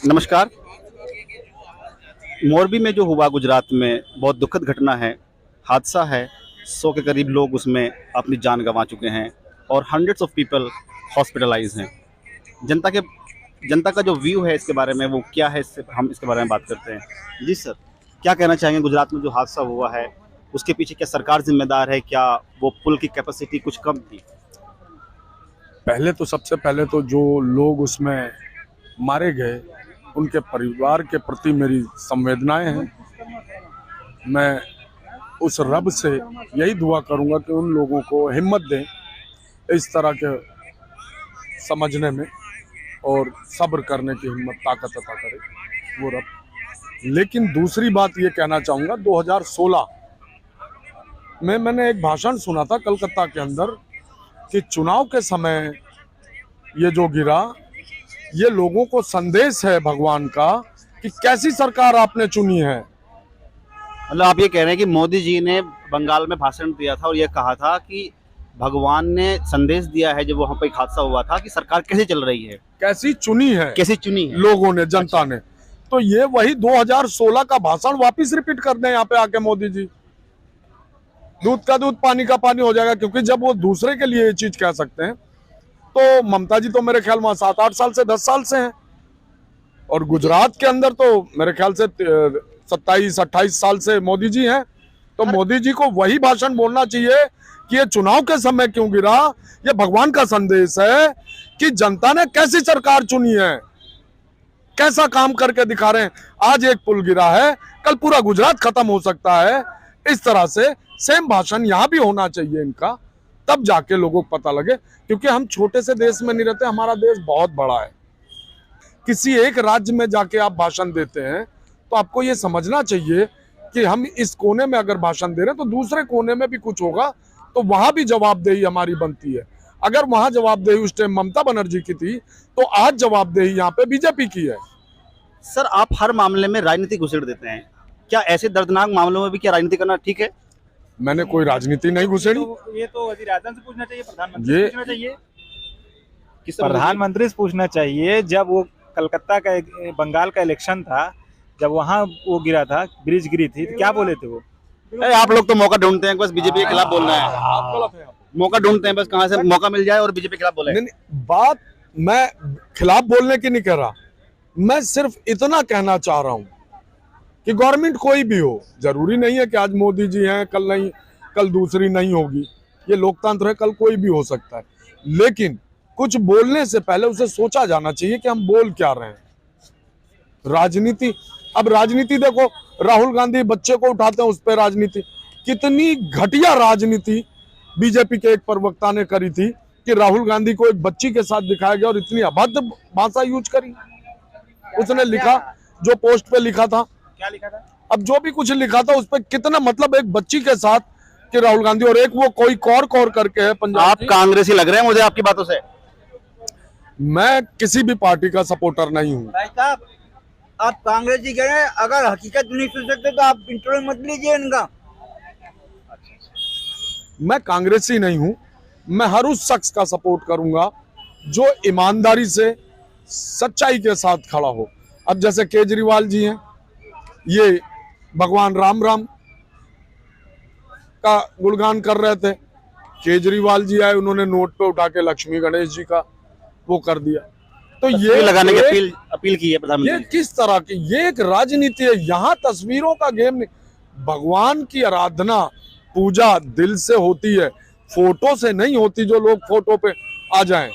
नमस्कार। मोरबी में जो हुआ गुजरात में बहुत दुखद घटना है, हादसा है। 100 के करीब लोग उसमें अपनी जान गंवा चुके हैं और हंड्रेड्स ऑफ पीपल हॉस्पिटलाइज हैं। जनता के जनता का जो व्यू है इसके बारे में वो क्या है, इससे हम इसके बारे में बात करते हैं। जी सर, क्या कहना चाहेंगे? गुजरात में जो हादसा हुआ है उसके पीछे क्या सरकार जिम्मेदार है? क्या वो पुल की कैपेसिटी कुछ कम थी? सबसे पहले तो जो लोग उसमें मारे गए उनके परिवार के प्रति मेरी संवेदनाएं हैं। मैं उस रब से यही दुआ करूंगा कि उन लोगों को हिम्मत दें इस तरह के समझने में और सब्र करने की हिम्मत ताकत अता करे वो रब। लेकिन दूसरी बात ये कहना चाहूँगा, 2016 में मैंने एक भाषण सुना था कलकत्ता के अंदर कि चुनाव के समय ये जो गिरा ये लोगों को संदेश है भगवान का कि कैसी सरकार आपने चुनी है। मतलब आप ये कह रहे हैं कि मोदी जी ने बंगाल में भाषण दिया था और ये कहा था कि भगवान ने संदेश दिया है जब वहाँ पर एक हादसा हुआ था कि सरकार कैसे चल रही है, कैसी चुनी है, कैसे चुनी है लोगों ने, जनता ने। तो ये वही 2016 का भाषण वापिस रिपीट कर दें यहाँ पे आके मोदी जी। दूध का दूध पानी का पानी हो जाएगा, क्योंकि जब वो दूसरे के लिए ये चीज कह सकते हैं तो ममता जी तो मेरे ख्याल में 7-8 साल से 10 साल से हैं और गुजरात के अंदर तो मेरे ख्याल से 27-28 साल से मोदी जी हैं। तो मोदी जी को वही भाषण बोलना चाहिए कि ये चुनाव के समय क्यों गिरा। ये भगवान का संदेश है कि जनता ने कैसी सरकार चुनी है, कैसा काम करके दिखा रहे हैं। आज एक पुल गिरा है, कल पूरा गुजरात खत्म हो सकता है। इस तरह से सेम भाषण यहाँ भी होना चाहिए इनका, तब जाके लोगों को पता लगे। क्योंकि हम छोटे से देश में नहीं रहते, हमारा देश बहुत बड़ा है। किसी एक राज्य में जाके आप भाषण देते हैं तो आपको ये समझना चाहिए कि हम इस कोने में अगर भाषण दे रहे हैं तो दूसरे कोने में भी कुछ होगा, तो वहां भी जवाबदेही हमारी बनती है। अगर वहां जवाबदेही उस टाइम ममता बनर्जी की थी तो आज जवाबदेही यहाँ पे बीजेपी की है। सर, आप हर मामले में राजनीति घुसेड़ देते हैं, क्या ऐसे दर्दनाक मामलों में भी क्या राजनीति करना ठीक है? मैंने कोई राजनीति नहीं घुसेड़ी। ये तो वजीर आजम से पूछना चाहिए, प्रधानमंत्री ये से पूछना चाहिए। प्रधानमंत्री से पूछना चाहिए। जब वो कलकत्ता का बंगाल का इलेक्शन था, जब वहाँ वो गिरा था, ब्रिज गिरी थी, तो क्या बोले थे वो? आप लोग तो मौका ढूंढते हैं, बस बीजेपी के खिलाफ बोलना है। मौका ढूंढते हैं, बस कहां से मौका मिल जाए और बीजेपी के खिलाफ बोले। बात मैं खिलाफ बोलने की नहीं कर रहा, मैं सिर्फ इतना कहना चाह रहा हूं कि गवर्नमेंट कोई भी हो, जरूरी नहीं है कि आज मोदी जी हैं कल नहीं, कल दूसरी नहीं होगी। ये लोकतंत्र है, कल कोई भी हो सकता है। लेकिन कुछ बोलने से पहले उसे सोचा जाना चाहिए कि हम बोल क्या रहे हैं। राजनीति, अब राजनीति देखो, राहुल गांधी बच्चे को उठाते हैं उस पर राजनीति। कितनी घटिया राजनीति बीजेपी के एक प्रवक्ता ने करी थी कि राहुल गांधी को एक बच्ची के साथ दिखाया गया और इतनी अभद्र भाषा यूज करी। उसने लिखा, जो पोस्ट पे लिखा था, क्या लिखा था? अब जो भी कुछ लिखा था उस पर कितना, मतलब एक बच्ची के साथ कि राहुल गांधी, और एक वो कोई कौर करके है पंजाब। आप कांग्रेसी लग रहे हैं मुझे आपकी बातों से। मैं किसी भी पार्टी का सपोर्टर नहीं हूँ। भाई साहब, आप कांग्रेसी कह रहे हैं, अगर हकीकत नहीं सुन सकते तो आप इंटरव्यू मत लीजिए इनका। मैं कांग्रेसी नहीं हूं, मैं हर उस शख्स का सपोर्ट करूंगा जो ईमानदारी से सच्चाई के साथ खड़ा हो। अब जैसे केजरीवाल जी हैं, ये भगवान राम राम का गुणगान कर रहे थे। केजरीवाल जी आए, उन्होंने नोट पे उठा के लक्ष्मी गणेश जी का वो कर दिया। तो ये लगाने की अपील की है प्रधानमंत्री। ये किस तरह की, ये एक राजनीति है। यहाँ तस्वीरों का गेम नहीं। भगवान की आराधना, पूजा दिल से होती है, फोटो से नहीं होती जो लोग फोटो पे आ जाएं।